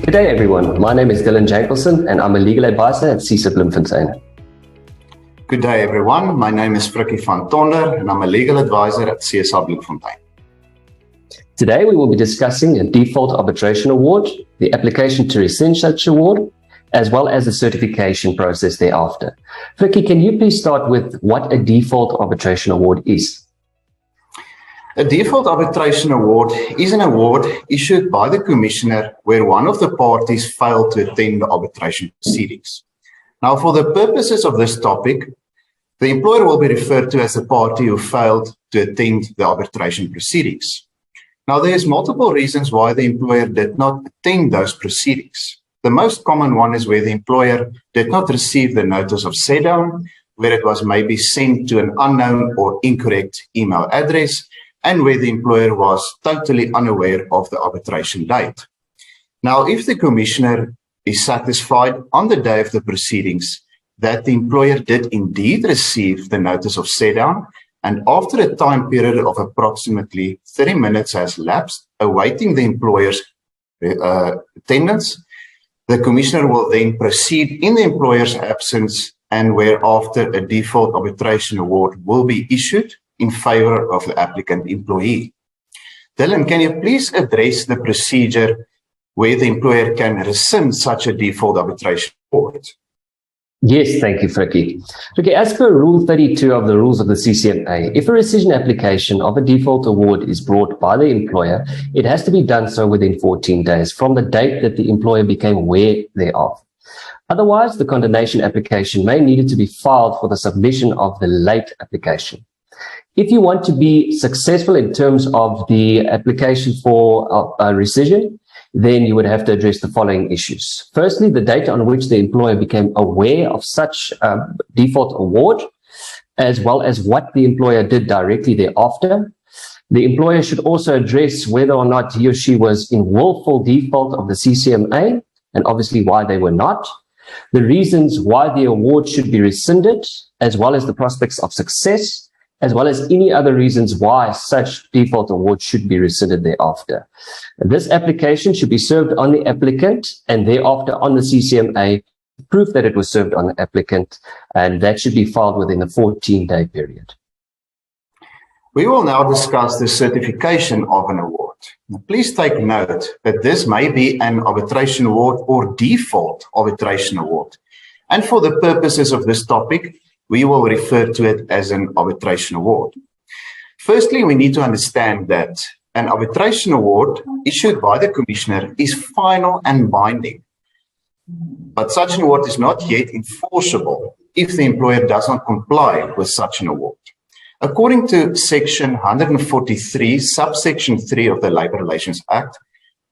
Good day, everyone. My name is Jankielsohn, and I'm a legal advisor at SEESA Labour. Good day, everyone. My name is Frikkie from Tonder, and I'm a legal advisor at SEESA Labour. Today, we will be discussing a default arbitration award, the application to rescind such award, as well as the certification process thereafter. Frikkie, can you please start with what a default arbitration award is? A default arbitration award is an award issued by the Commissioner where one of the parties failed to attend the arbitration proceedings. Now, for the purposes of this topic, the employer will be referred to as the party who failed to attend the arbitration proceedings. Now, there's multiple reasons why the employer did not attend those proceedings. The most common one is where the employer did not receive the notice of set down, where it was maybe sent to an unknown or incorrect email address, and where the employer was totally unaware of the arbitration date. Now, if the Commissioner is satisfied on the day of the proceedings that the employer did indeed receive the notice of set down, and after a time period of approximately 30 minutes has lapsed, awaiting the employer's attendance, the Commissioner will then proceed in the employer's absence, and whereafter a default arbitration award will be issued in favor of the applicant employee. Dyllan, can you please address the procedure where the employer can rescind such a default arbitration award? Yes, thank you, Frikkie. Okay, as per Rule 32 of the rules of the CCMA, if a rescission application of a default award is brought by the employer, it has to be done so within 14 days from the date that the employer became aware thereof. Otherwise, the condemnation application may need to be filed for the submission of the late application. If you want to be successful in terms of the application for rescission, then you would have to address the following issues. Firstly, the date on which the employer became aware of such default award, as well as what the employer did directly thereafter. The employer should also address whether or not he or she was in willful default of the CCMA, and obviously why they were not. The reasons why the award should be rescinded, as well as the prospects of success, as well as any other reasons why such default award should be rescinded thereafter. This application should be served on the applicant and thereafter on the CCMA, proof that it was served on the applicant, and that should be filed within a 14-day period. We will now discuss the certification of an award. Now, please take note that this may be an arbitration award or default arbitration award. And for the purposes of this topic, we will refer to it as an arbitration award. Firstly, we need to understand that an arbitration award issued by the Commissioner is final and binding. But such an award is not yet enforceable if the employer does not comply with such an award. According to Section 143, subsection 3 of the Labour Relations Act,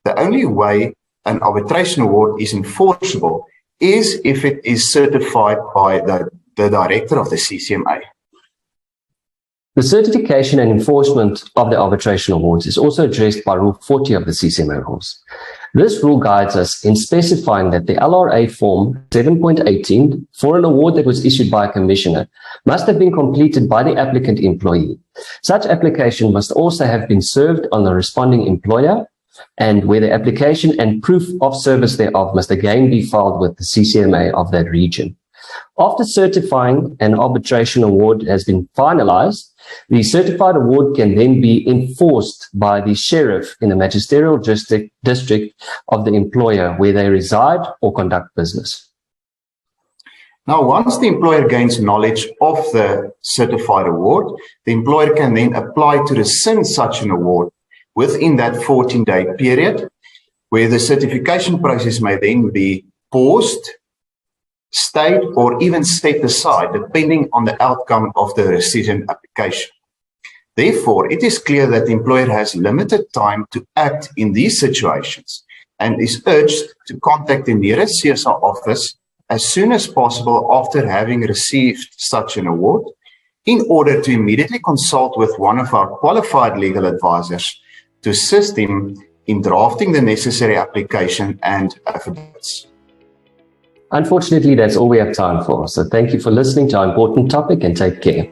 the only way an arbitration award is enforceable is if it is certified by the director of the CCMA. The certification and enforcement of the arbitration awards is also addressed by Rule 40 of the CCMA rules. This rule guides us in specifying that the LRA Form 7.18 for an award that was issued by a commissioner must have been completed by the applicant employee. Such application must also have been served on the responding employer, and where the application and proof of service thereof must again be filed with the CCMA of that region. After certifying an arbitration award has been finalized, the certified award can then be enforced by the sheriff in the magisterial district of the employer where they reside or conduct business. Now, once the employer gains knowledge of the certified award, the employer can then apply to rescind such an award within that 14-day period, where the certification process may then be paused, stayed, or even set aside, depending on the outcome of the rescission application. Therefore, it is clear that the employer has limited time to act in these situations and is urged to contact the nearest SEESA office as soon as possible after having received such an award, in order to immediately consult with one of our qualified legal advisors to assist him in drafting the necessary application and affidavits. Unfortunately, that's all we have time for. So thank you for listening to our important topic and take care.